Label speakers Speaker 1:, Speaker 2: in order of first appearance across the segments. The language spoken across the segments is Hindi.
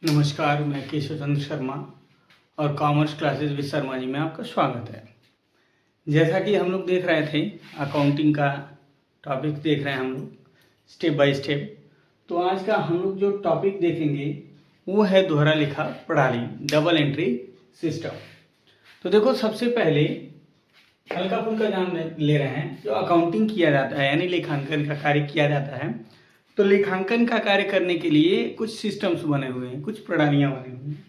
Speaker 1: नमस्कार, मैं केशव चंद्र शर्मा और commerce classes with Sharma ji में आपका स्वागत है। जैसा कि हम लोग देख रहे थे, अकाउंटिंग का टॉपिक देख रहे हैं हम लोग स्टेप बाय स्टेप। तो आज का हम लोग जो टॉपिक देखेंगे वो है दोहरा लेखा प्रणाली, डबल एंट्री सिस्टम। तो देखो, सबसे पहले हल्का फुल्का जान ले रहे हैं। जो अकाउंटिंग किया जाता है यानी लेखांकन का कार्य किया जाता है, तो लेखांकन का कार्य करने के लिए कुछ सिस्टम्स बने हुए हैं, कुछ प्रणालियां बनी हुई हैं।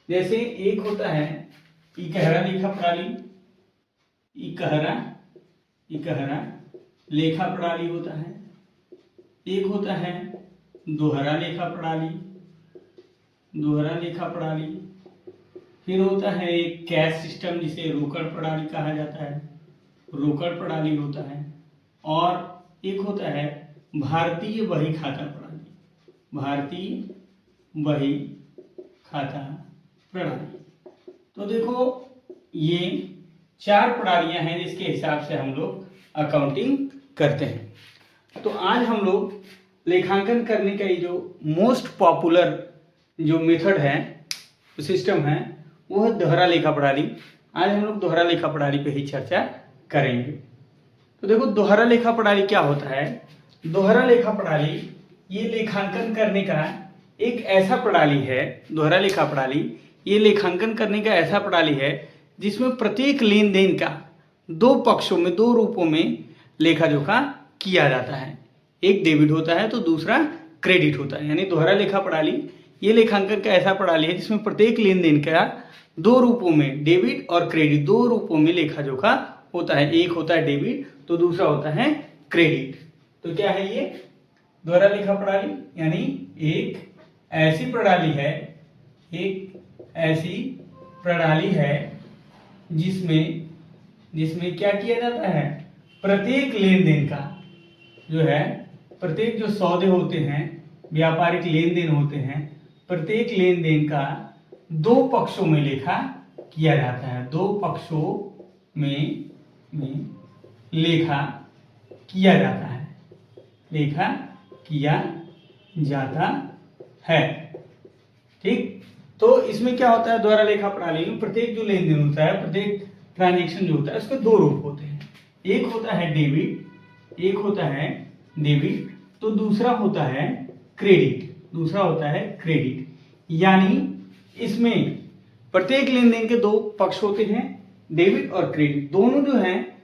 Speaker 1: जैसे एक होता है इकहरा लेखा प्रणाली, इकहरा लेखा प्रणाली होता है। एक होता है दोहरा लेखा प्रणाली। फिर होता है एक कैश सिस्टम जिसे रोकड़ प्रणाली कहा जाता है, रोकड़ प्रणाली होता है। और एक होता है भारतीय बही खाता प्रणाली। तो देखो, ये चार प्रणालियां हैं जिसके हिसाब से हम लोग अकाउंटिंग करते हैं। तो आज हम लोग लेखांकन करने का ये जो मोस्ट पॉपुलर जो मेथड है, सिस्टम है, वो है दोहरा लेखा प्रणाली। आज हम लोग दोहरा लेखा प्रणाली पे ही चर्चा करेंगे। तो देखो, दोहरा लेखा प्रणाली क्या होता है। दोहरा लेखा प्रणाली ये लेखांकन करने का एक ऐसा प्रणाली है। दोहरा लेखा प्रणाली ये लेखांकन करने का ऐसा प्रणाली है जिसमें प्रत्येक लेन देन का दो पक्षों में, दो रूपों में लेखा जोखा किया जाता है। एक डेबिट होता है तो दूसरा क्रेडिट होता है। यानी दोहरा लेखा प्रणाली ये लेखांकन का ऐसा प्रणाली है जिसमें प्रत्येक लेन देन का दो रूपों में, डेबिट और क्रेडिट, दो रूपों में लेखा जोखा होता है। एक होता है डेबिट तो दूसरा होता है क्रेडिट। तो क्या है ये दोहरा लेखा प्रणाली? यानी एक ऐसी प्रणाली है जिसमें क्या किया जाता है, प्रत्येक लेन देन का जो है, प्रत्येक जो सौदे होते हैं, व्यापारिक लेन देन होते हैं, प्रत्येक लेन देन का दो पक्षों में लेखा किया जाता है। दो पक्षों में लेखा किया जाता है। ठीक। तो इसमें क्या होता है, दोहरा लेखा प्रणाली में प्रत्येक जो लेन देन होता है, प्रत्येक ट्रांजैक्शन जो होता है, उसके दो रूप होते हैं। एक होता है डेबिट, तो दूसरा होता है क्रेडिट। यानी इसमें प्रत्येक लेन देन के दो पक्ष होते हैं, डेबिट और क्रेडिट। दोनों जो हैं,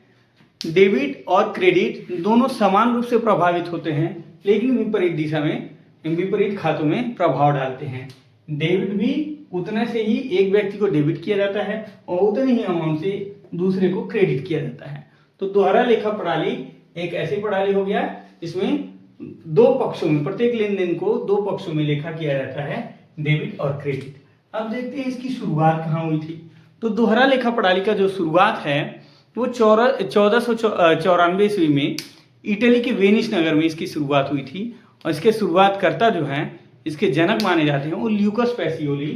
Speaker 1: डेबिट और क्रेडिट दोनों समान रूप से प्रभावित होते हैं, लेकिन विपरीत दिशा में, विपरीत खातों में प्रभाव डालते हैं। डेबिट भी उतने से ही एक व्यक्ति को डेबिट किया जाता है और उतने ही अमाउंट से दूसरे को क्रेडिट किया जाता है। तो दोहरा लेखा प्रणाली एक ऐसी प्रणाली हो गया जिसमें दो पक्षों में, प्रत्येक लेन देन को दो पक्षों में लेखा किया जाता है, डेबिट और क्रेडिट। अब देखते हैं इसकी शुरुआत कहाँ हुई थी। तो दोहरा लेखा प्रणाली का जो शुरुआत है वो 1494 ईस्वी में इटली के वेनिस नगर में इसकी शुरुआत हुई थी। और इसके शुरुआतकर्ता जो हैं, इसके जनक माने जाते हैं, वो ल्यूकस पेसियोली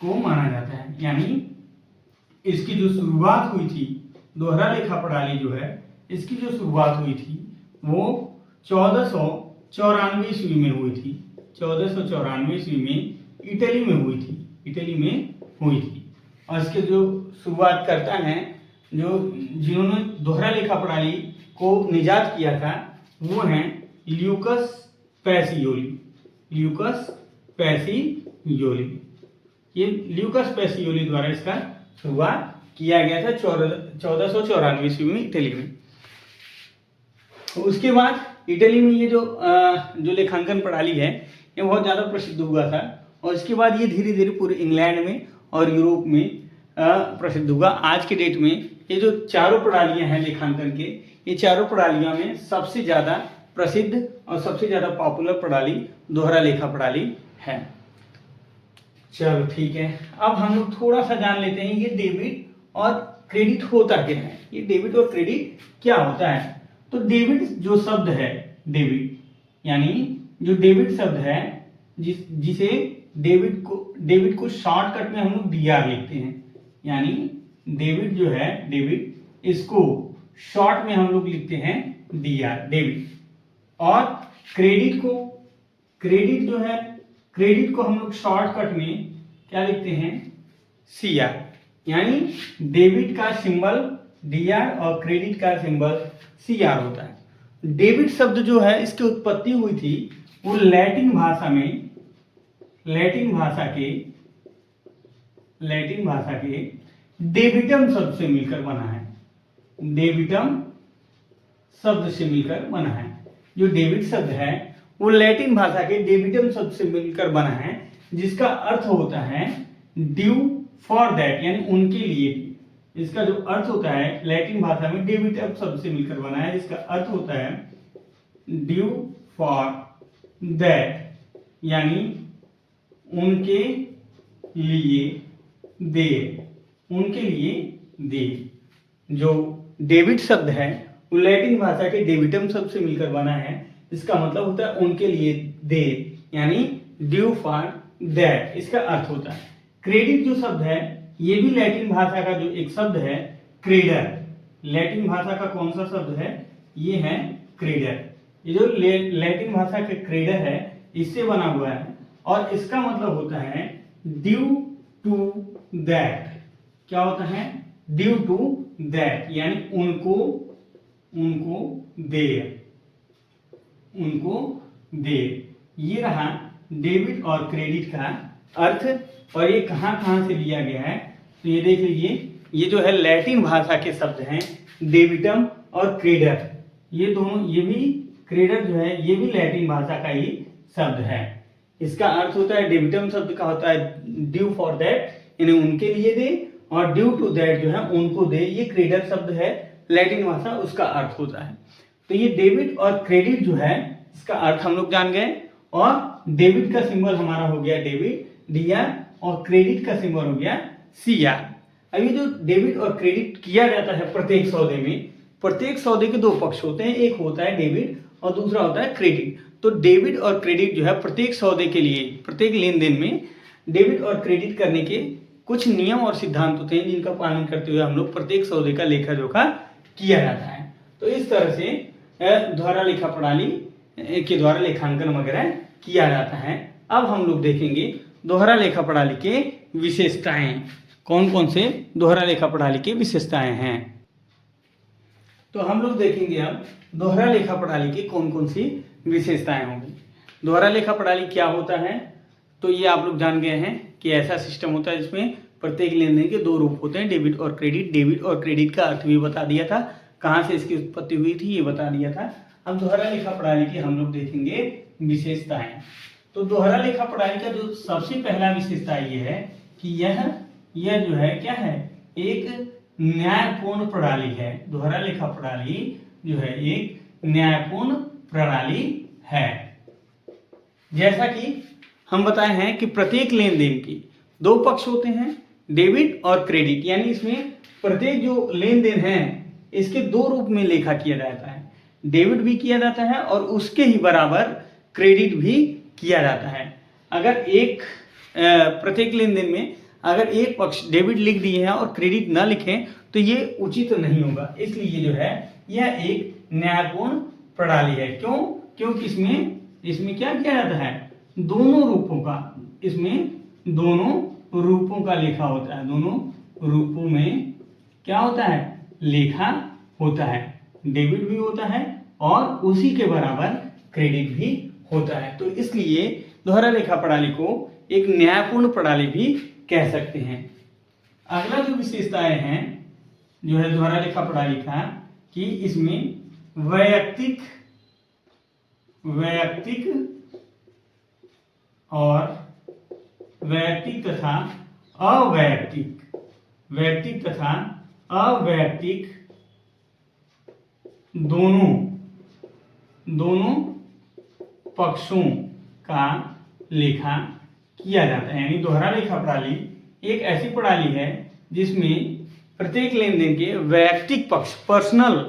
Speaker 1: को माना जाता है। यानी इसकी जो शुरुआत हुई थी, दोहरा लेखा प्रणाली जो है, इसकी जो शुरुआत हुई थी वो 1494 ईस्वी में हुई थी। 1494 ईस्वी में इटली में हुई थी। और इसके जो शुरुआतकर्ता हैं, जिन्होंने दोहरा लेखा प्रणाली को निजात किया था, वो हैं ल्यूकस पैसियोली। ये ल्यूकस पैसियोली द्वारा इसका शुरुआत किया गया था 1494 ईस्वी में इटली में। तो उसके बाद इटली में ये जो लेखांकन प्रणाली है, ये बहुत ज़्यादा प्रसिद्ध हुआ था। और इसके बाद ये धीरे धीरे पूरे इंग्लैंड में और यूरोप में प्रसिद्ध हुआ। आज के डेट में ये जो चारों प्रणालियां हैं लेखांकन के, ये चारों प्रणालियों में सबसे ज़्यादा प्रसिद्ध और सबसे ज़्यादा पॉपुलर प्रणाली दोहरा लेखा प्रणाली है। चलो ठीक है, अब हम लोग थोड़ा सा जान लेते हैं ये डेबिट और क्रेडिट होता क्या है। ये डेबिट और क्रेडिट क्या होता है। तो डेबिट जो शब्द है, यानी जो डेबिट शब्द है, जिसे डेबिट को शॉर्टकट में हम लोग डीआर लिखते हैं। यानी डेबिट जो है, इसको शॉर्ट में हम लोग लिखते हैं डीआर, डेबिट। और क्रेडिट जो है, क्रेडिट को हम लोग शॉर्टकट में क्या लिखते हैं, CR, यानी डेबिट का सिंबल DR और क्रेडिट का सिंबल CR होता है। डेबिट शब्द जो है इसकी उत्पत्ति हुई थी वो लैटिन भाषा के डेबिटम शब्द से मिलकर बना है। डेबिटम शब्द से मिलकर बना है। जो डेबिट शब्द है वो लैटिन भाषा के डेबिटम शब्द से मिलकर बना है, जिसका अर्थ होता है ड्यू फॉर दैट, यानी उनके लिए। इसका जो अर्थ होता है लैटिन भाषा में डेबिटम शब्द से मिलकर बना है, जिसका अर्थ होता है ड्यू फॉर दैट, यानी उनके लिए दे, उनके लिए दे। जो डेबिट शब्द है वो लैटिन भाषा के डेबिटम शब्द से मिलकर बना है, इसका मतलब होता है उनके लिए दे, यानी ड्यू फॉर दैट इसका अर्थ होता है। क्रेडिट जो शब्द है ये भी लैटिन भाषा का जो एक शब्द है क्रेडर, लैटिन भाषा का कौन सा शब्द है, ये है क्रेडर। ये जो लैटिन भाषा के क्रेडर है इससे बना हुआ है और इसका मतलब होता है ड्यू टू दैट। क्या होता है, ड्यू टू दैट, यानी उनको दे। ये रहा डेबिट और क्रेडिट का अर्थ। और ये कहाँ से लिया गया है, तो ये देख लीजिए, ये जो है लैटिन भाषा के शब्द हैं डेबिटम और क्रेडर। ये दोनों, ये भी क्रेडर जो है ये भी लैटिन भाषा का ही शब्द है। इसका अर्थ होता है, डेबिटम शब्द का होता है ड्यू फॉर दैट, यानी उनके लिए दे, और ड्यू टू दैट जो है उनको दे। ये क्रेडर शब्द है लैटिन भाषा, उसका अर्थ होता है। तो ये डेबिट और क्रेडिट जो है इसका अर्थ हम लोग जान गए। और डेबिट का सिंबल हमारा हो गया डेबिट DR और क्रेडिट का सिंबल हो गया CR। अभी जो डेबिट और क्रेडिट किया जाता है प्रत्येक सौदे में, प्रत्येक सौदे के दो पक्ष होते हैं, एक होता है डेबिट और दूसरा होता है क्रेडिट। तो डेबिट और क्रेडिट जो है प्रत्येक सौदे के लिए, प्रत्येक लेन देन में डेबिट और क्रेडिट करने के कुछ नियम और सिद्धांत होते हैं, जिनका पालन करते हुए हम लोग प्रत्येक सौदे का लेखा जोखा किया जाता है। तो इस तरह से दोहरा लेखा प्रणाली के द्वारा लेखांकन वगैरह किया जाता है। अब हम लोग देखेंगे दोहरा लेखा प्रणाली के विशेषताएं, कौन कौन से दोहरा लेखा प्रणाली की विशेषताएं हैं। तो हम लोग देखेंगे अब दोहरा लेखा प्रणाली की कौन कौन सी विशेषताएं होंगी। दोहरा लेखा प्रणाली क्या होता है, तो ये आप लोग जान गए हैं कि ऐसा सिस्टम होता है जिसमें प्रत्येक लेन देन के दो रूप होते हैं, डेबिट और क्रेडिट। डेबिट और क्रेडिट का अर्थ भी बता दिया था, कहाँ से इसकी उत्पत्ति हुई थी ये बता दिया था। अब दोहरा लेखा प्रणाली की हम लोग देखेंगे विशेषताएं। तो दोहरा लेखा प्रणाली का जो सबसे पहला विशेषता ये है कि यह जो है क्या है, एक न्यायपूर्ण प्रणाली है। दोहरा लेखा प्रणाली जो है एक न्यायपूर्ण प्रणाली है। जैसा कि हम बताए हैं कि प्रत्येक लेन देन के दो पक्ष होते हैं, डेबिट और क्रेडिट, यानी इसमें प्रत्येक जो लेन देन है इसके दो रूप में लेखा किया जाता है। डेबिट भी किया जाता है और उसके ही बराबर क्रेडिट भी किया जाता है। अगर एक प्रत्येक लेन देन में अगर एक पक्ष डेबिट लिख दिए हैं और क्रेडिट ना लिखें तो ये उचित नहीं होगा। इसलिए जो है यह एक न्यायपूर्ण प्रणाली है। क्यों? क्योंकि इसमें क्या किया जाता है, दोनों रूपों का, इसमें दोनों रूपों का लेखा होता है। दोनों रूपों में क्या होता है, लेखा होता है। डेबिट भी होता है और उसी के बराबर क्रेडिट भी होता है। तो इसलिए दोहरा लेखा प्रणाली को एक न्यायपूर्ण प्रणाली भी कह सकते हैं। अगला जो विशेषताएं हैं जो है दोहरा लेखा प्रणाली का, कि इसमें वैयक्तिक और वैयक्तिक तथा अवैयक्तिक दोनों पक्षों का लेखा किया जाता है। यानी दोहरा लेखा प्रणाली एक ऐसी प्रणाली है जिसमें प्रत्येक लेन देन के वैयक्तिक पक्ष, पर्सनल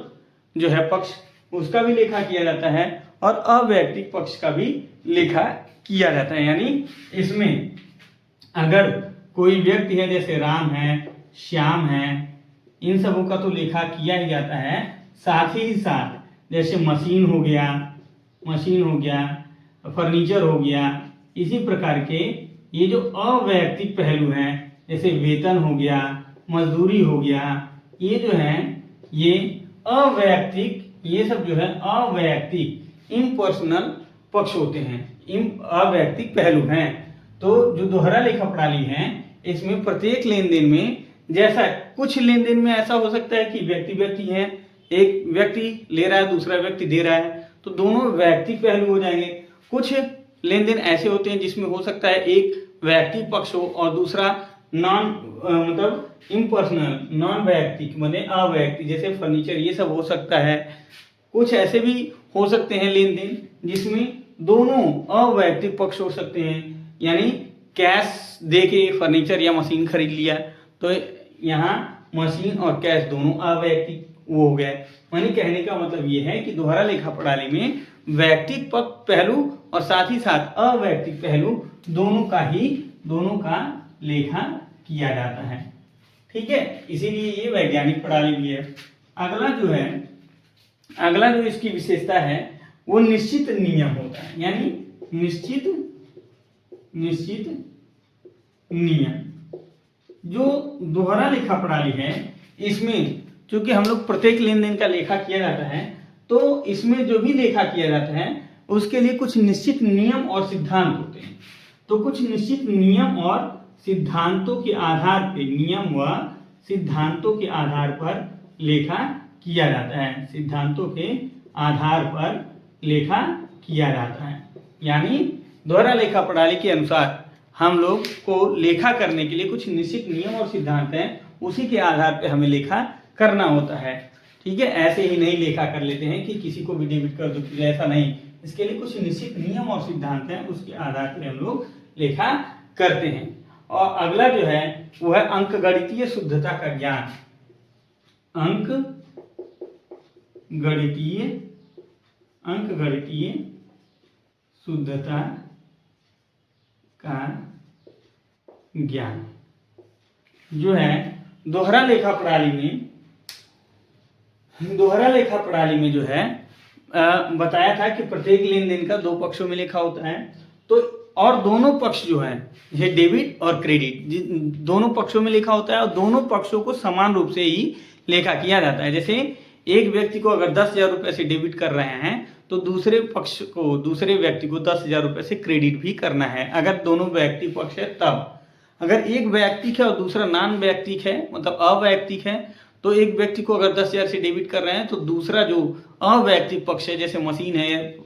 Speaker 1: जो है पक्ष, उसका भी लेखा किया जाता है और अवैयक्तिक पक्ष का भी लेखा किया जाता है। यानी इसमें अगर कोई व्यक्ति है, जैसे राम है, श्याम है, इन सबों का तो लेखा किया ही जाता है। साथ ही साथ जैसे मशीन हो गया, फर्नीचर हो गया, इसी प्रकार के ये जो अवैयक्तिक पहलू हैं, जैसे वेतन हो गया, मजदूरी हो गया, ये जो है ये अवैयक्तिक, ये सब जो है अवैयक्तिक इम्पर्सनल पक्ष होते हैं, अवैयक्तिक पहलू हैं। तो जो दोहरा लेखा प्रणाली है इसमें प्रत्येक लेन देन में, जैसा कुछ लेन देन में ऐसा हो सकता है कि व्यक्ति व्यक्ति है, एक व्यक्ति ले रहा है दूसरा व्यक्ति दे रहा है, तो दोनों वैयक्तिक पहलू हो जाएंगे। कुछ लेन देन ऐसे होते हैं जिसमें हो सकता है एक वैयक्तिक पक्ष हो और दूसरा मतलब इम्पर्सनल, नॉन वैयक्तिक माने अवैयक्तिक, जैसे फर्नीचर, ये सब हो सकता है। कुछ ऐसे भी हो सकते हैं लेन देन जिसमें दोनों अवैयक्तिक पक्ष हो सकते हैं, यानी कैश दे के फर्नीचर या मशीन खरीद लिया, तो यहाँ मशीन और कैश दोनों अवैयक्तिक वो हो गए। यानी कहने का मतलब ये है कि दोहरा लेखा प्रणाली में वैयक्तिक पहलू और साथ ही साथ अवैयक्तिक पहलू दोनों का लेखा किया जाता है। ठीक है, इसीलिए ये वैज्ञानिक प्रणाली भी है। अगला जो इसकी विशेषता है वो निश्चित नियम होता है, यानी निश्चित नियम। जो दोहरा लेखा प्रणाली है इसमें चूंकि हम लोग प्रत्येक लेन देन का लेखा किया जाता है, तो इसमें जो भी लेखा किया जाता है उसके लिए कुछ निश्चित नियम और सिद्धांत होते हैं। तो कुछ निश्चित नियम और सिद्धांतों के आधार पर, नियम व सिद्धांतों के आधार पर लेखा किया जाता है, सिद्धांतों के आधार पर लेखा किया जाता है। यानी दोहरा लेखा प्रणाली के अनुसार हम लोग को लेखा करने के लिए कुछ निश्चित नियम और सिद्धांत हैं, उसी के आधार पर हमें लेखा करना होता है। ठीक है, ऐसे ही नहीं लेखा कर लेते हैं कि किसी को भी डेबिट कर दो, ऐसा नहीं। इसके लिए कुछ निश्चित नियम और सिद्धांत हैं, उसके आधार पर हम लोग लेखा करते हैं। और अगला जो है वो है अंकगणितीय शुद्धता का ज्ञान। अंकगणितीय शुद्धता का ज्ञान जो है दोहरा लेखा प्रणाली में जो है बताया था कि प्रत्येक लेन देन का दो पक्षों में लेखा होता है। तो और दोनों पक्ष जो है ये डेबिट और क्रेडिट दोनों पक्षों में लेखा होता है और दोनों पक्षों को समान रूप से ही लेखा किया जाता है। जैसे एक व्यक्ति को अगर 10,000 रुपये से डेबिट कर रहे हैं तो दूसरे व्यक्ति को 10,000 रुपये से क्रेडिट भी करना है, अगर दोनों व्यक्ति पक्ष है तब। अगर एक वैयक्तिक है और दूसरा नॉन वैयक्तिक है, मतलब अवैयक्तिक है, तो एक व्यक्ति को अगर 10,000 से डेबिट कर रहे हैं तो दूसरा जो अवैयक्तिक पक्ष है, जैसे मशीन है,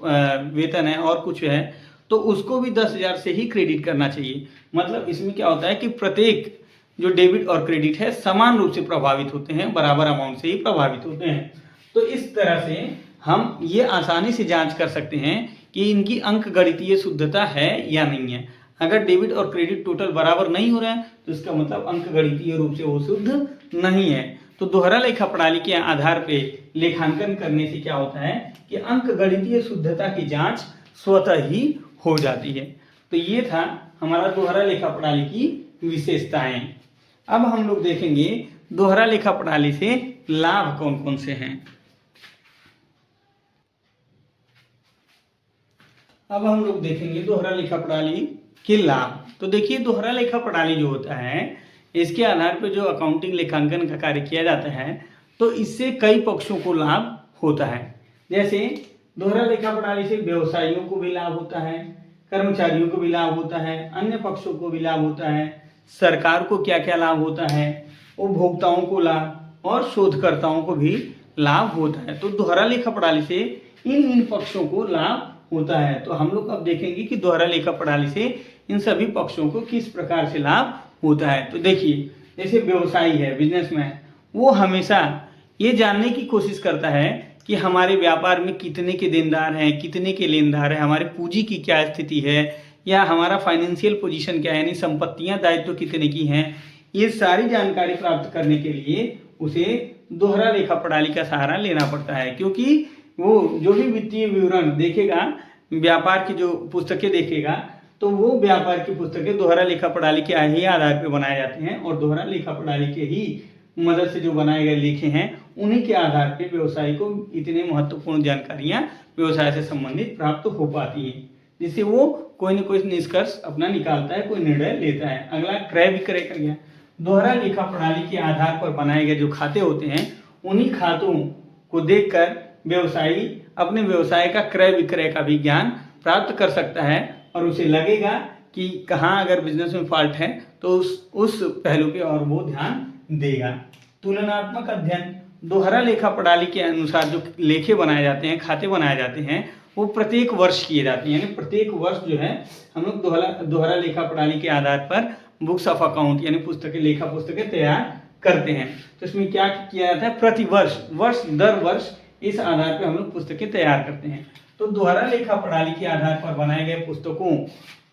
Speaker 1: वेतन है और कुछ है, तो उसको भी 10,000 से ही क्रेडिट करना चाहिए। मतलब इसमें क्या होता है कि प्रत्येक जो डेबिट और क्रेडिट है समान रूप से प्रभावित होते हैं, बराबर अमाउंट से ही प्रभावित होते हैं। तो इस तरह से हम ये आसानी से जांच कर सकते हैं कि इनकी अंकगणितीय शुद्धता है या नहीं है। अगर डेबिट और क्रेडिट टोटल बराबर नहीं हो रहे हैं तो इसका मतलब अंकगणितीय रूप से वो शुद्ध नहीं है। तो दोहरा लेखा प्रणाली के आधार पर लेखांकन करने से क्या होता है कि अंकगणितीय शुद्धता की जांच स्वतः ही हो जाती है। तो ये था हमारा दोहरा लेखा प्रणाली की विशेषताएं। अब हम लोग देखेंगे दोहरा लेखा प्रणाली से लाभ कौन कौन से हैं। अब हम लोग देखेंगे दोहरा लेखा प्रणाली के लाभ। तो देखिए दोहरा लेखा प्रणाली जो होता है इसके आधार पर जो अकाउंटिंग लेखांकन का कार्य किया जाता है तो इससे कई पक्षों को लाभ होता है। जैसे दोहरा लेखा प्रणाली से व्यवसायियों को भी लाभ होता है, कर्मचारियों को भी लाभ होता है, अन्य पक्षों को भी लाभ होता है, सरकार को क्या क्या लाभ होता है, उपभोक्ताओं को लाभ और शोधकर्ताओं को भी लाभ होता है। तो दोहरा लेखा प्रणाली से इन पक्षों को लाभ होता है। तो हम लोग अब देखेंगे कि दोहरा लेखा प्रणाली से इन सभी पक्षों को किस प्रकार से लाभ होता है। तो देखिए जैसे व्यवसायी है, बिजनेसमैन, वो हमेशा ये जानने की कोशिश करता है कि हमारे व्यापार में कितने के देनदार हैं, कितने के लेनदार हैं, हमारे पूंजी की क्या स्थिति है या हमारा फाइनेंशियल पोजीशन क्या है, यानी संपत्तियां दायित्व कितने की हैं। ये सारी जानकारी प्राप्त करने के लिए उसे दोहरा लेखा प्रणाली का सहारा लेना पड़ता है, क्योंकि वो जो भी वित्तीय विवरण देखेगा, व्यापार की जो पुस्तकें देखेगा, तो वो व्यापार की पुस्तकें दोहरा लेखा प्रणाली के ही आधार पर बनाए जाते हैं और दोहरा लेखा प्रणाली के ही मदद से जो बनाए गए लेखे हैं उन्हीं के आधार पर व्यवसायी को इतने महत्वपूर्ण जानकारियां व्यवसाय से संबंधित प्राप्त हो पाती हैं। जिससे वो कोई न कोई निष्कर्ष अपना निकालता है, कोई निर्णय लेता है। अगला क्रय विक्रय कर गया। दोहरा लेखा प्रणाली के आधार पर बनाए गए जो खाते होते हैं, उन्हीं खातों को देखकर व्यवसायी अपने व्यवसाय का क्रय विक्रय का भी ज्ञान प्राप्त कर सकता है और उसे लगेगा कि कहाँ अगर बिजनेस में फॉल्ट है तो उस पहलू पे और वो ध्यान देगा। तुलनात्मक अध्ययन। दोहरा लेखा प्रणाली के अनुसार जो लेखे बनाए जाते हैं, खाते बनाए जाते हैं, वो प्रत्येक वर्ष किए जाते हैं। यानी प्रत्येक वर्ष जो है हम लोग दोहरा लेखा प्रणाली के आधार पर बुक्स ऑफ अकाउंट यानी पुस्तकें, लेखा पुस्तकें तैयार करते हैं। तो इसमें क्या किया जाता है, प्रति वर्ष दर वर्ष इस आधार पर हम लोग पुस्तकें तैयार करते हैं। तो दोहरा लेखा प्रणाली के आधार पर बनाए गए पुस्तकों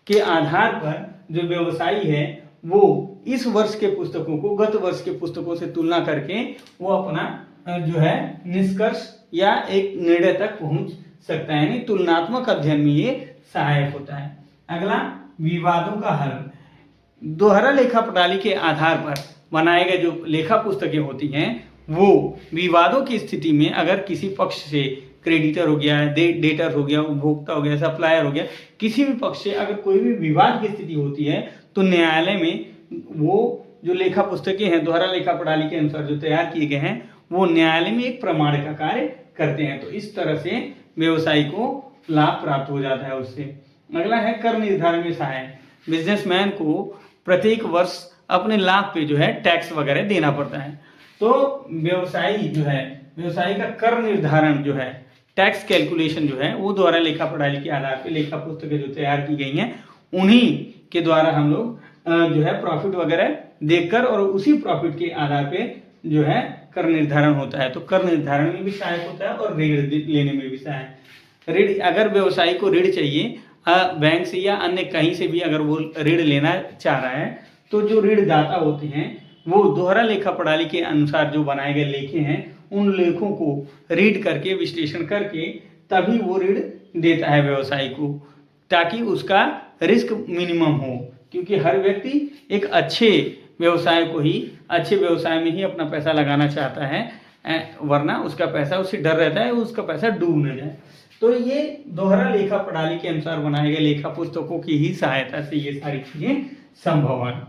Speaker 1: के आधार पर जो व्यवसायी है वो इस वर्ष के पुस्तकों को गत वर्ष के पुस्तकों से तुलना करके वो अपना जो है निष्कर्ष या एक निर्णय तक पहुंच सकता है। यानी तुलनात्मक अध्ययन में ये सहायक होता है। अगला, विवादों का हल। दोहरा लेखा प्रणाली के आधार पर बनाए गए जो लेखा पुस्तकें होती हैं वो विवादों की स्थिति में अगर किसी पक्ष से, क्रेडिटर हो गया, डेटर हो गया, उपभोक्ता हो गया, सप्लायर हो गया, किसी भी पक्ष से अगर कोई भी विवाद की स्थिति होती है तो न्यायालय में वो जो लेखा पुस्तकें हैं दोहरा लेखा प्रणाली के अनुसार जो तैयार किए गए हैं वो न्यायालय में एक प्रमाण का कार्य करते हैं। तो इस तरह से व्यवसायी को लाभ प्राप्त हो जाता है उससे। अगला है कर निर्धारण में सहायक। बिजनेसमैन को प्रत्येक वर्ष अपने लाभ पे जो है टैक्स वगैरह देना पड़ता है। तो व्यवसायी जो है, व्यवसायी का कर निर्धारण जो है, टैक्स कैलकुलेशन जो है वो दोहरा लेखा प्रणाली के आधार पे लेखा पुस्तकें जो तैयार की गई हैं उन्हीं के द्वारा हम लोग जो है प्रॉफिट वगैरह देखकर और उसी प्रॉफिट के आधार पे जो है कर निर्धारण होता है। तो कर निर्धारण में भी सहायक होता है और ऋण लेने में भी सहायक। ऋण, अगर व्यवसायी को ऋण चाहिए बैंक से या अन्य कहीं से भी अगर वो ऋण लेना चाह रहा है तो जो ऋणदाता होते हैं वो दोहरा लेखा प्रणाली के अनुसार जो बनाए गए लेखे हैं उन लेखों को रीड करके, विश्लेषण करके तभी वो ऋण देता है व्यवसायी को, ताकि उसका रिस्क मिनिमम हो। क्योंकि हर व्यक्ति एक अच्छे व्यवसाय में ही अपना पैसा लगाना चाहता है, वरना उसका पैसा, उससे डर रहता है उसका पैसा डूब न जाए। तो ये दोहरा लेखा प्रणाली के अनुसार बनाए गए लेखा पुस्तकों की ही सहायता से ये सारी चीजें संभव है।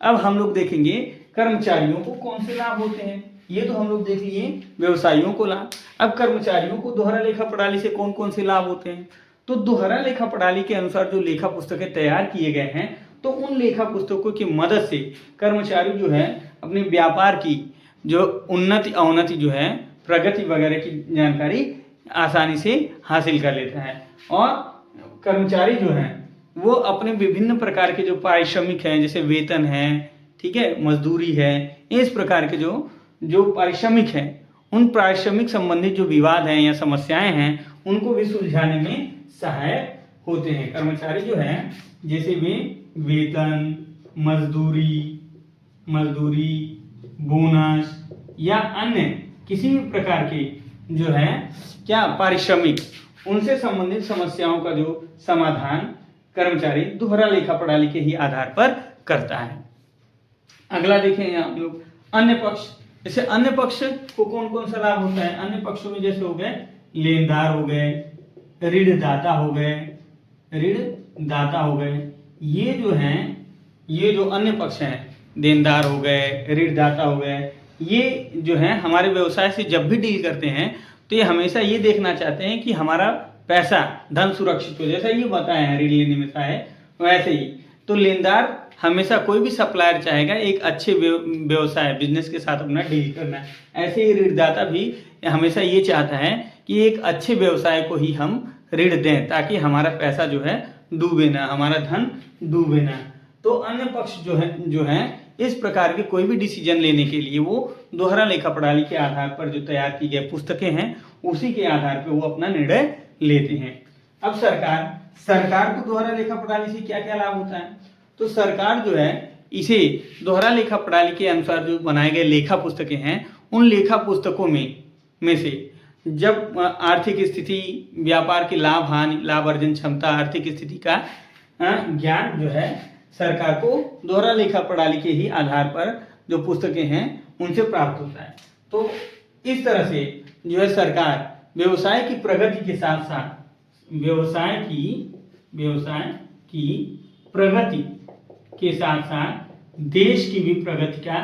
Speaker 1: अब हम लोग देखेंगे कर्मचारियों को कौन से लाभ होते हैं। ये तो हम लोग देख लिए व्यवसायियों को लाभ। अब कर्मचारियों को दोहरा लेखा प्रणाली से कौन कौन से लाभ होते हैं। तो दोहरा लेखा प्रणाली के अनुसार जो लेखा पुस्तकें तैयार किए गए हैं तो उन लेखा पुस्तकों की मदद से कर्मचारी जो है अपने व्यापार की जो उन्नति अवनति जो है, प्रगति वगैरह की जानकारी आसानी से हासिल कर लेता है। और कर्मचारी जो है वो अपने विभिन्न प्रकार के जो पारिश्रमिक हैं, जैसे वेतन है, ठीक है, मजदूरी है, इस प्रकार के जो पारिश्रमिक हैं, उन पारिश्रमिक संबंधित जो विवाद हैं या समस्याएं हैं उनको भी सुलझाने में सहायक होते हैं। कर्मचारी जो है जैसे वे वेतन, मजदूरी, बोनस या अन्य किसी भी प्रकार के जो है क्या पारिश्रमिक, उनसे संबंधित समस्याओं का जो समाधान कर्मचारी दोहरा लेखा प्रणाली के ही आधार पर करता है। अगला देखें हम लोग अन्य पक्ष। जैसे अन्य पक्ष को कौन कौन सा लाभ होता है। अन्य पक्षों में जैसे हो गए लेनदार हो गए, ऋणदाता हो गए, ये जो अन्य पक्ष हैं, देनदार हो गए, ऋणदाता हो गए, ये जो है हमारे व्यवसाय से जब भी डील करते हैं तो ये हमेशा ये देखना चाहते हैं कि हमारा पैसा, धन सुरक्षित हो। जैसा ये बताया है ऋण लेने में सहायक, वैसे ही तो लेनदार हमेशा, कोई भी सप्लायर चाहेगा एक अच्छे व्यवसाय, बिजनेस के साथ अपना डील करना है। ऐसे ही ऋणदाता भी हमेशा ये चाहता है कि एक अच्छे व्यवसाय को ही हम ऋण दें ताकि हमारा पैसा जो है डूबे ना, हमारा धन डूबे ना। तो अन्य पक्ष जो है इस प्रकार के कोई भी डिसीजन लेने के लिए वो दोहरा लेखा प्रणाली के आधार पर जो तैयार की गई पुस्तकें हैं उसी के आधार पर वो अपना निर्णय लेते हैं। अब सरकार को दोहरा लेखा प्रणाली से क्या क्या लाभ होता है। तो सरकार जो है इसे दोहरा लेखा प्रणाली के अनुसार जो बनाए गए लेखा पुस्तकें हैं उन लेखा पुस्तकों में से जब आर्थिक स्थिति, व्यापार की लाभ हानि, लाभ अर्जन क्षमता, आर्थिक स्थिति का ज्ञान जो है सरकार को दोहरा लेखा प्रणाली के ही आधार पर जो पुस्तकें हैं उनसे प्राप्त होता है। तो इस तरह से जो है सरकार व्यवसाय की प्रगति के साथ साथ व्यवसाय की व्यवसाय की प्रगति के साथ साथ देश की भी प्रगति का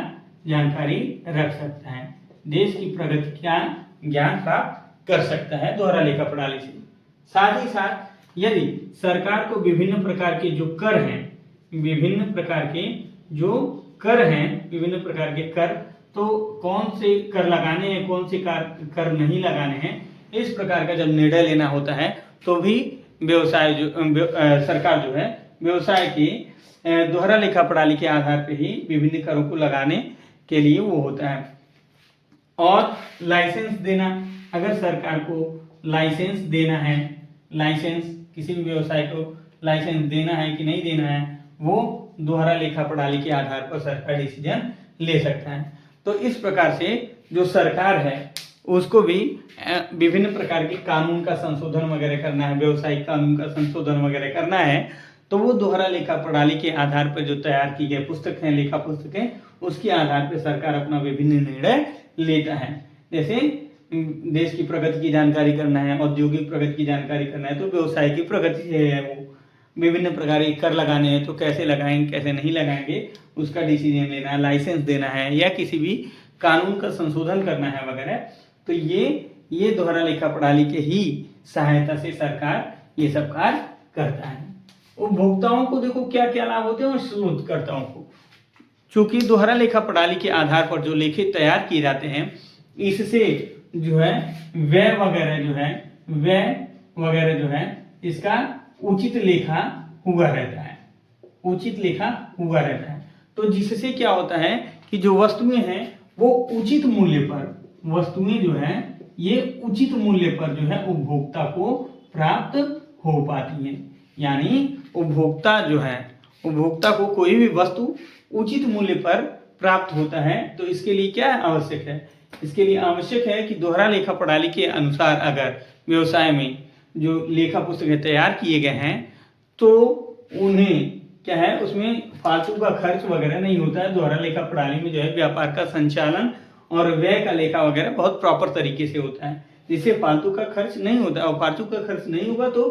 Speaker 1: जानकारी रख सकता है, देश की प्रगति का ज्ञान प्राप्त कर सकता है दोहरा लेखा प्रणाली से। साथ ही साथ यदि सरकार को विभिन्न प्रकार के जो कर हैं, विभिन्न प्रकार के जो कर हैं, विभिन्न प्रकार के कर, तो कौन से कर लगाने हैं, कौन से कर नहीं लगाने हैं, इस प्रकार का जब निर्णय लेना होता है तो भी व्यवसाय सरकार जो है व्यवसाय की दोहरा लेखा प्रणाली के आधार पर ही विभिन्न करों को लगाने के लिए वो होता है। और लाइसेंस देना, अगर सरकार को लाइसेंस देना है, लाइसेंस किसी भी व्यवसाय को लाइसेंस देना है कि नहीं देना है, वो दोहरा लेखा प्रणाली के आधार पर सरकार डिसीजन ले सकता है। तो इस प्रकार से जो सरकार है उसको भी विभिन्न प्रकार के कानून का संशोधन वगैरह करना है, व्यवसायिक कानून का संशोधन वगैरह करना है, तो वो दोहरा लेखा प्रणाली के आधार पर जो तैयार की गई पुस्तक है, लेखा पुस्तकें, उसके आधार पर सरकार अपना विभिन्न निर्णय लेता है। जैसे देश की प्रगति की जानकारी करना है, औद्योगिक प्रगति की जानकारी करना है, तो व्यवसाय की प्रगति है, वो विभिन्न प्रकार के कर लगाने हैं तो कैसे लगाएंगे, कैसे नहीं लगाएंगे, उसका डिसीजन लेना है, लाइसेंस देना है, या किसी भी कानून का संशोधन करना है वगैरह, तो ये दोहरा लेखा प्रणाली के ही सहायता से सरकार ये सब कार्य करता है। उपभोक्ताओं को देखो क्या क्या लाभ होते हैं और शोधकर्ताओं को, चूंकि दोहरा लेखा प्रणाली के आधार पर जो लेखे तैयार किए जाते हैं, इससे जो है व्यय वगैरह जो है इसका उचित लेखा हुआ रहता है, उचित लेखा हुआ रहता है। तो जिससे क्या होता है कि जो वस्तुएं हैं वो उचित मूल्य पर, वस्तुएं जो है ये उचित मूल्य पर जो है उपभोक्ता को प्राप्त हो पाती हैं। यानी उपभोक्ता जो है, उपभोक्ता को कोई भी वस्तु उचित मूल्य पर प्राप्त होता है। तो इसके लिए क्या आवश्यक है, इसके लिए आवश्यक है कि दोहरा लेखा प्रणाली के अनुसार अगर व्यवसाय में जो लेखा पुस्तकें तैयार किए गए हैं तो उन्हें क्या है, उसमें फालतू का खर्च वगैरह नहीं होता है। दोहरा लेखा प्रणाली में जो है व्यापार का संचालन और व्यय का लेखा वगैरह बहुत प्रॉपर तरीके से होता है, जिससे फालतू का खर्च नहीं होता है। और फालतू का खर्च नहीं होगा तो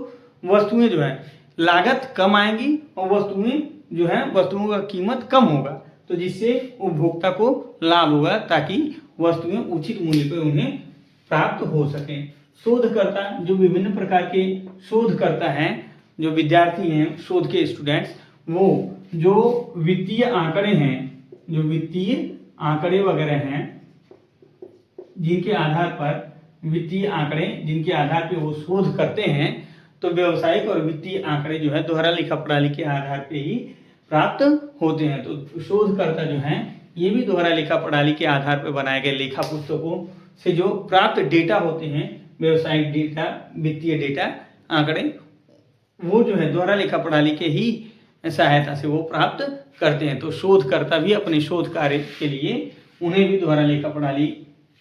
Speaker 1: वस्तुएं जो है लागत कम आएंगी और वस्तुएं जो है वस्तुओं का कीमत कम होगा, तो जिससे उपभोक्ता को लाभ होगा ताकि वस्तुएं उचित मूल्य पर उन्हें प्राप्त हो सकें। शोधकर्ता, जो विभिन्न प्रकार के शोधकर्ता हैं, जो विद्यार्थी हैं, शोध के स्टूडेंट्स, वो जो वित्तीय आंकड़े हैं, जो वित्तीय आंकड़े वगैरह हैं, जिनके आधार पर वित्तीय आंकड़े जिनके आधार पर वो शोध करते हैं, तो व्यवसायिक और वित्तीय आंकड़े जो है दोहरा लेखा प्रणाली के आधार पर ही प्राप्त होते हैं। तो शोधकर्ता जो हैं ये भी दोहरा लेखा प्रणाली के आधार पर बनाए गए लेखा पुस्तकों से जो प्राप्त डेटा होते हैं, व्यवसायिक डेटा, वित्तीय डेटा, आंकड़े, वो जो है दोहरा लेखा प्रणाली के ही सहायता से वो प्राप्त करते हैं। तो शोधकर्ता भी अपने शोध कार्य के लिए उन्हें भी दोहरा लेखा प्रणाली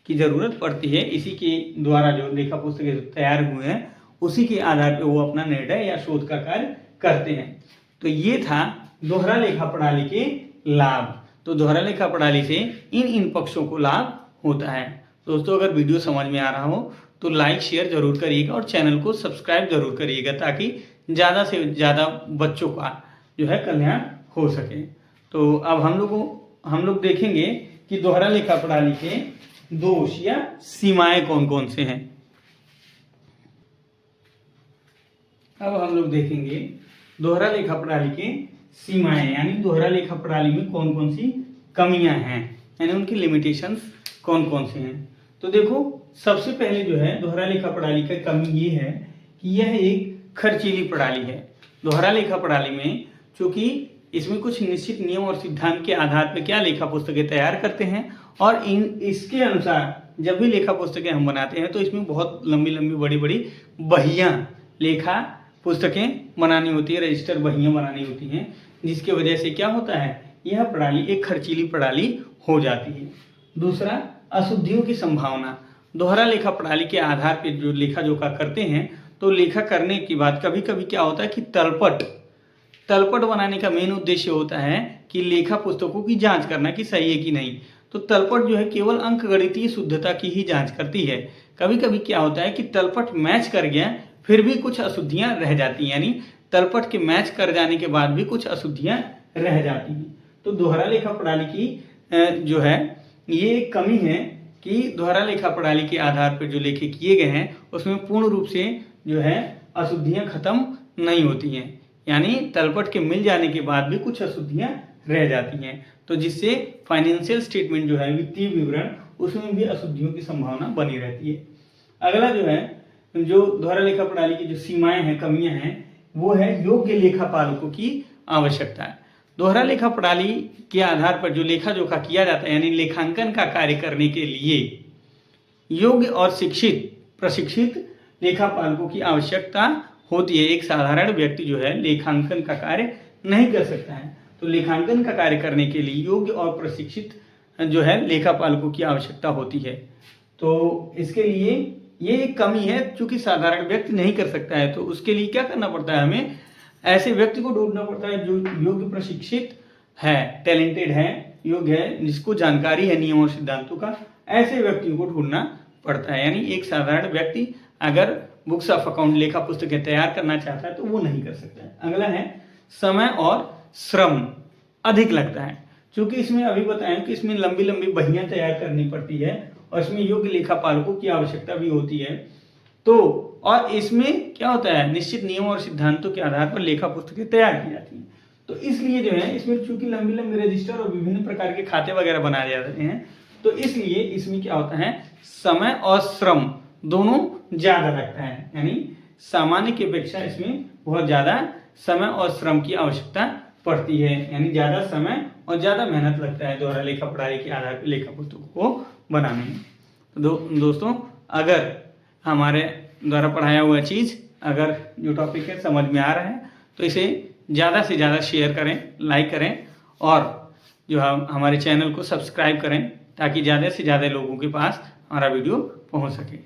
Speaker 1: की जरूरत पड़ती है। इसी के द्वारा जो लेखा पुस्तकें तैयार हुए हैं उसी के आधार पर वो अपना निर्णय या शोध का कार्य करते हैं। तो ये था दोहरा लेखा प्रणाली के लाभ। तो दोहरा लेखा प्रणाली से इन पक्षों को लाभ होता है। दोस्तों, अगर वीडियो समझ में आ रहा हो तो लाइक शेयर जरूर करिएगा और चैनल को सब्सक्राइब जरूर करिएगा ताकि ज़्यादा से ज़्यादा बच्चों का जो है कल्याण हो सके। तो अब हम लोग देखेंगे कि दोहरा लेखा प्रणाली के दोष या सीमाएं कौन कौन से हैं। अब हम लोग देखेंगे दोहरा लेखा प्रणाली के सीमाएं, यानी दोहरा लेखा प्रणाली में कौन कौन सी कमियां हैं, यानी उनकी लिमिटेशंस कौन कौन से हैं। तो देखो, सबसे पहले जो है दोहरा लेखा प्रणाली का कमी ये है कि यह एक खर्चीली प्रणाली है। दोहरा लेखा प्रणाली में चूंकि इसमें कुछ निश्चित नियम और सिद्धांत के आधार पर क्या लेखा पुस्तकें तैयार करते हैं और इसके अनुसार जब भी लेखा पुस्तकें हम बनाते हैं तो इसमें बहुत लंबी लंबी बड़ी बड़ी बहियां लेखा पुस्तकें बनानी होती है, रजिस्टर बहियां बनानी होती हैं, जिसके वजह से क्या होता है, यह प्रणाली एक खर्चीली प्रणाली हो जाती है। दूसरा, अशुद्धियों की संभावना। दोहरा लेखा प्रणाली के आधार पर जो लेखा जोखा करते हैं तो लेखा करने के बाद कभी कभी क्या होता है कि तलपट बनाने का मेन उद्देश्य होता है कि लेखा पुस्तकों की जांच करना कि सही है कि नहीं। तो तलपट जो है केवल अंकगणितीय शुद्धता की ही जांच करती है। कभी कभी क्या होता है कि तलपट मैच कर गया फिर भी कुछ अशुद्धियां रह जाती हैं, यानी तलपट के मैच कर जाने के बाद भी कुछ अशुद्धियां रह जाती हैं। तो दोहरा लेखा प्रणाली की जो है ये एक कमी है कि दोहरा लेखा प्रणाली के आधार पर जो लेखे किए गए हैं उसमें पूर्ण रूप से जो है अशुद्धियां खत्म नहीं होती हैं, यानी तलपट के मिल जाने के बाद भी कुछ अशुद्धियां रह जाती हैं, तो जिससे फाइनेंशियल स्टेटमेंट जो है वित्तीय विवरण उसमें भी अशुद्धियों की संभावना बनी रहती है। अगला जो है जो दोहरा लेखा प्रणाली की जो सीमाएं हैं, कमियां हैं, वो है योग्य लेखापालकों की आवश्यकता है। दोहरा लेखा प्रणाली के आधार पर जो लेखा जोखा किया जाता है यानी लेखांकन का कार्य करने के लिए योग्य और प्रशिक्षित लेखापालकों की आवश्यकता होती है। एक साधारण व्यक्ति जो है लेखांकन का कार्य नहीं कर सकता है, तो लेखांकन का कार्य करने के लिए योग्य और प्रशिक्षित जो है लेखापालकों की आवश्यकता होती है। तो इसके लिए ये एक कमी है, चूंकि साधारण व्यक्ति नहीं कर सकता है, तो उसके लिए क्या करना पड़ता है, हमें ऐसे व्यक्ति को ढूंढना पड़ता है जो योग्य प्रशिक्षित है, टैलेंटेड है, योग्य है, जिसको जानकारी है नियमों और सिद्धांतों का, ऐसे व्यक्तियों को ढूंढना पड़ता है। यानी एक साधारण व्यक्ति अगर बुक्स ऑफ अकाउंट लेखा पुस्तकें तैयार करना चाहता है तो वो नहीं कर सकता है। अगला है समय और श्रम अधिक लगता है, क्योंकि इसमें अभी बताएं कि इसमें लंबी लंबी बहियां तैयार करनी पड़ती है और इसमें योग्य लेखापालकों की आवश्यकता भी होती है। तो और इसमें क्या होता है, निश्चित नियमों और सिद्धांतों के आधार पर लेखा पुस्तकें तैयार की जाती हैं। तो इसलिए जो है इसमें चूंकि लंबी लंबी रजिस्टर और विभिन्न प्रकार के खाते वगैरह बनाए जाते हैं, तो इसलिए इसमें क्या होता है, समय और श्रम दोनों ज्यादा लगता है, यानी सामान्य की अपेक्षा इसमें बहुत ज्यादा समय और श्रम की आवश्यकता पड़ती है, यानी ज्यादा समय और ज्यादा मेहनत लगता है दोहरा लेखा प्रणाली के आधार पर लेखा पुस्तकों को बनाने में। तो दोस्तों, अगर हमारे द्वारा पढ़ाया हुआ चीज़ अगर जो टॉपिक है समझ में आ रहा है तो इसे ज़्यादा से ज़्यादा शेयर करें, लाइक करें और जो हमारे चैनल को सब्सक्राइब करें ताकि ज़्यादा से ज़्यादा लोगों के पास हमारा वीडियो पहुंच सके।